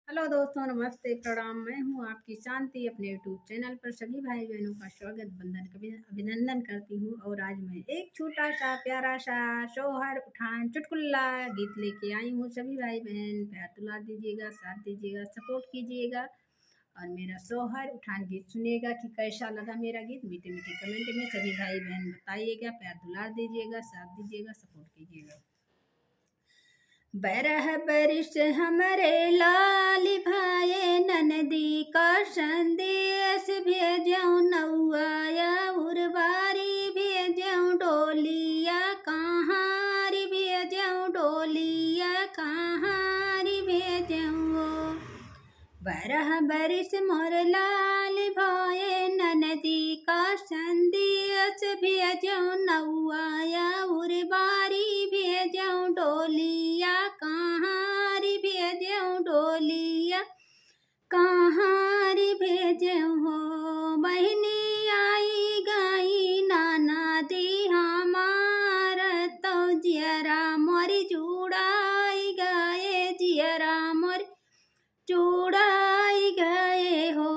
Hello दोस्तों, नमस्ते, प्रणाम। मैं हूँ आपकी शांति। अपने यूट्यूब चैनल पर सभी भाई बहनों का स्वागत, वंदन अभिनंदन करती हूँ। और आज मैं एक छोटा सा प्यारा सा सोहर उठान चुटकुला गीत लेके आई हूँ। सभी भाई बहन प्यार दुलार दीजिएगा, साथ दीजिएगा, सपोर्ट कीजिएगा और मेरा सोहर उठान गीत सुनिएगा कि कैसा लगा मेरा गीत। मीठे मीठे कमेंट में सभी भाई बहन बताइएगा, प्यार दुलार दीजिएगा, साथ दीजिएगा, सपोर्ट कीजिएगा। बरह बरिस हमरे लाल भाई ननदी का संदेश भेजऊँ, नौआ उर्वारी भेजऊँ, डोलिया कहारी भेजऊँ, डोलिया कहारी भेजऊँ। बरह बरिस मोर लाल भाई ननदी का संदेश भेजऊँ, नौआ उर्वारी भेजऊँ, डोलिया कहारी भेजऊँ, डोलिया कहारी भेजऊँ हो। बहनी आई गई नाना दी हमार, तो जियरा मोरी जुड़ाई गए, जियरा मोरी जुड़ाई गए हो।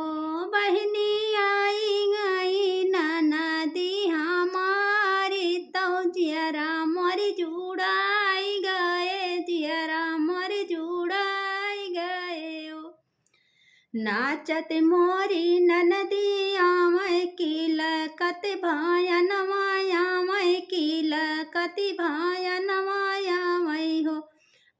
बहनी आई गई नाना दी हमारी, तो जियरा मोरी जुड़ाई गए, जियरा मोरी जुड़ाई गए हो। नाचत मोरी ननदी आमय किलकत भायन माया मय, किलकत भायन माया मय हो।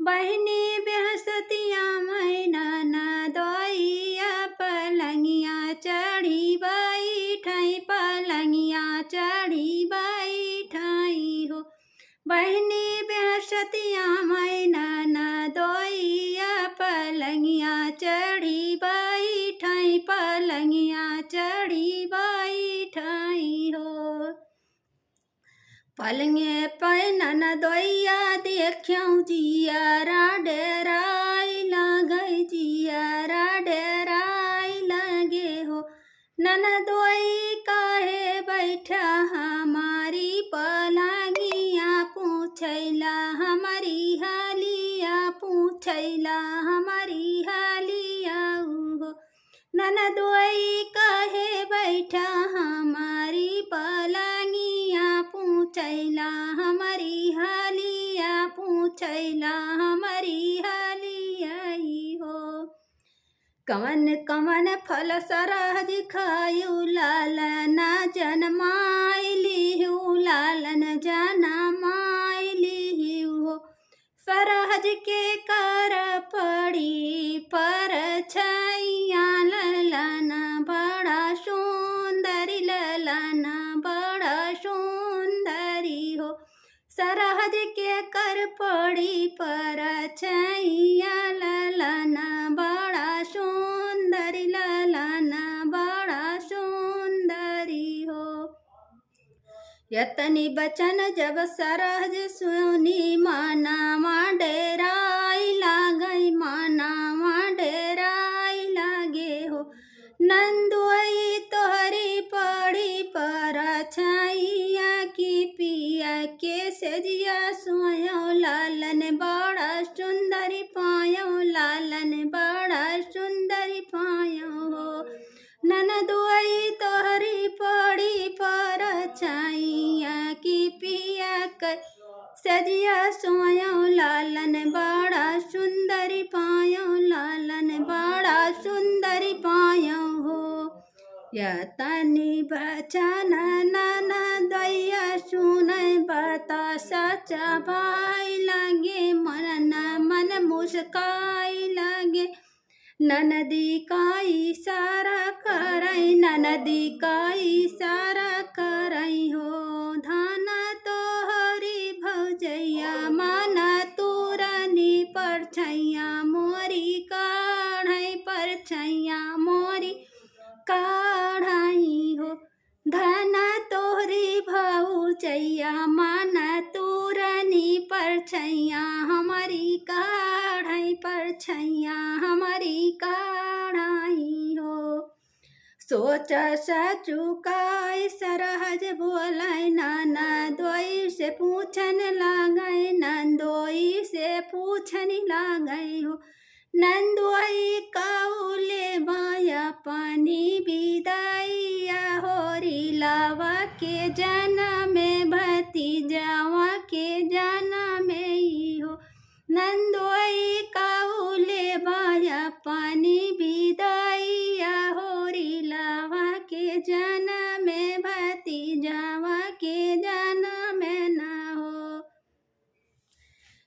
बहनी बेहसतिया मैं नाना दोइया, पलंगिया चढ़ी बैठाई, पलंगिया चढ़ी बैठाई हो। बहनी बेहसतिया मैं नाना दोइया, पलंगिया चढ़ी बैठाई, पलंगिया चढ़ी बैठाई हो। पलंगे पे ननदोइया देखूं, जियारा डेराई लगे, जियारा डेराई लगे हो। ननदोई काहे बैठा हमारी पलंगिया, पूछैला हमारी हालिया, पूछैला हमारी हालिया हो। ननदोई काहे बैठा हमारी पलंगिया, पूछैला हमारी हालिया, पूछैला हमारी हालिया हो। कवन कवन फल सरहज खायु, लालन जनमाइली हूँ, लालन जनमाइली हो। सरहज के कर पड़ी पर छैया, ललना बड़ा सुंदरी, ललना बड़ा सुंदरी हो। सरहज के कर पड़ी पर छैया, ललना बड़ा सुंदरी, ललना बड़ा सुंदरी हो। यतनी बचन जब सरहज सुनी, माना डेराई लागई, माना डेराई लागे हो। नंदुई तोहरी पड़ी पर छैया, की पिया के सजिया सोयो, लालन बड़ा सुंदरी पायो, लालन बड़ा सुंदरी पायो हो। ननदुई तोहरी पड़ी पर छैया, की पिया के सजिया सोयो, लालन बड़ा सुंदरी पायो, लालन बड़ा सुंदरी पायो हो। यतनी बचन ननदोइया सुनै, बता सच्चा भाई लगे, मन मन मुस्काई लगे। ननदी का इशारा करई, ननदी का इशारा करई हो। धाना तोहरी भौजैया, माना तूरनी पर छैया, मोरी काढ़ई पर छैया, मोरी काढ़ई हो। धाना तोहरी भौजैया, माना तूरनी पर छैया, हमारी काढ़ई पर छैया, हमारी काढ़ई हो। सोच सचुकाई सरहज बोलाई, ननदोई से पूछन लागई, नंदोई से पूछन लागई हो। नंदोई पानी बिदैया होरी लावा के जन्म में भतीजावा के जन्म में ना हो।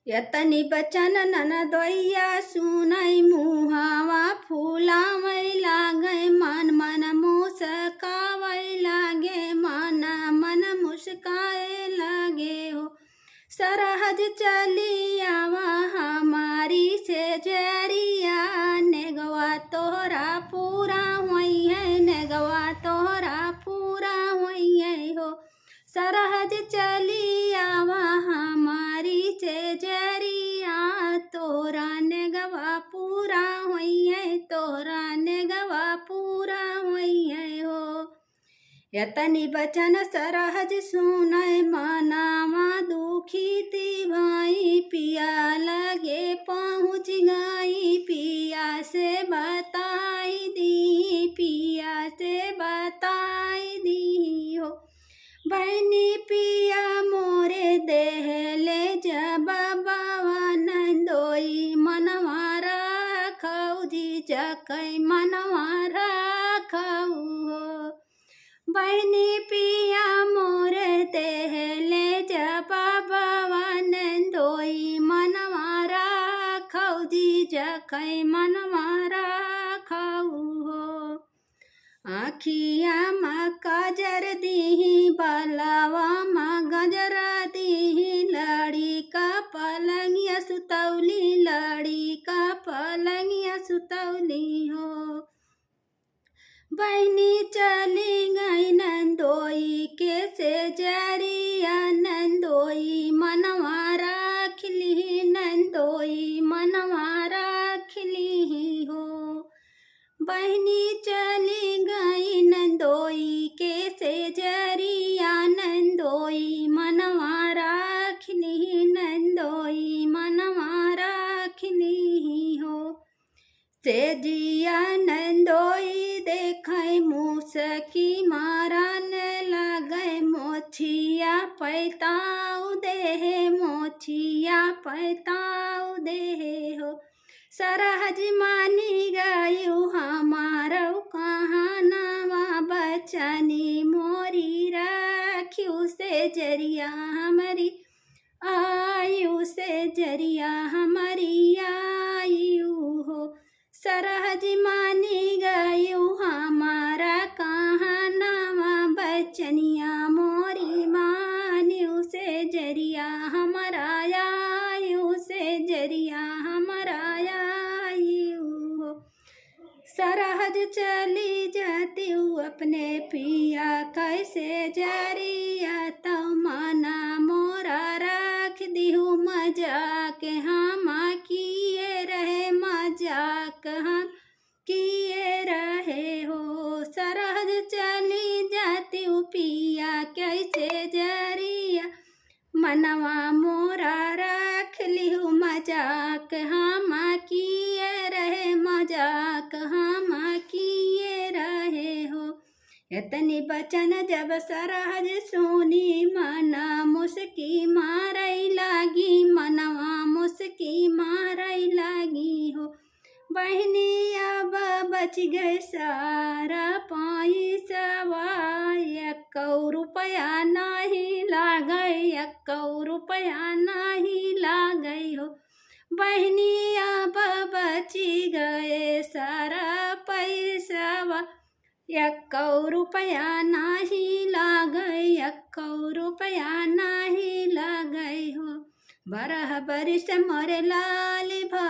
यतनी बचन ननदोइया सुनई मुहावा फूलावै लागे मन मन मुस्कावै लागे मन मन मुस्काए लागे हो। सरहज चली आवा हमारी से जरिया नेगवा तोहरा पूरा हुई है नेगवा तोहरा पूरा हुई है हो। सरहज चली आवा हमारी से जरिया तोरा नेगवा पूरा हुई है तोरा नेगवा पूरा हुई है हो। यतनी बचन सरहज सुनय मनावा दुखी ती भाई पिया लगे पहुँच गई पिया से बताई दी पिया से बताई दी हो। बहनी पिया मोरे देह ले जब बाबा नंदोई मनवा राखौ जी जकै मनवा राखौ हो। बहनी पिया मोरे देह ले जब बाबा नंदोई मनवा राखौ जी जकै मनवा राखौ हो। आखिया मा काजर दीही बालावा मा गजरा दीही लड़ी का पलंगिया सुतौली लड़ी का पलंगिया सुतौली हो। बहनी चली गई नंदोई के से जरिया नंदोई मनवा राखली नंदोई मनवा राखली हो। बहनी चली गई नंदोई के से जरिया नंदोई मनवा राखली नंदोई मनवा राखली हो। से जिया नंदोई देखे मूसकी मारन लगे मोछिया पैताऊ देहे मोछिया पैताऊ देहे हो। सरहज मानी गयु हमारो कहानवा बचनी मोरी राखियो से जरिया हमारी आयु से जरिया हमारी आयु हो। सरहज मानी गयु हमारा कहानवा बचनिया मोरी मान्यु से जरिया हमारा आयु से जरिया हमारा आयु हो। सरहज चली जाती हूँ अपने पिया कैसे जरिया तो माना मोरा रख दी हूँ मजाक हम किए रहे मजाक हम किए रहे हो। सरहज चली जाती हूँ पिया कैसे जरिया मनवा मोरा रख ली हूँ मजाक हम किए रहे मजाक हम किए रहे हो। इतनी बचन जब सरहज सुनी मना मुस्की मारई लागी मनवा मुस्की मारई लागी हो। बहनी अब बच गए सारा पैसवा एको रुपया नहीं लागई एको रुपया नहीं लागई हो। बहनी अब बची गए सारा पैसवा एको रुपया नहीं लागई एको रुपया नहीं लागई हो। बरह बरिस मोरे लाल भा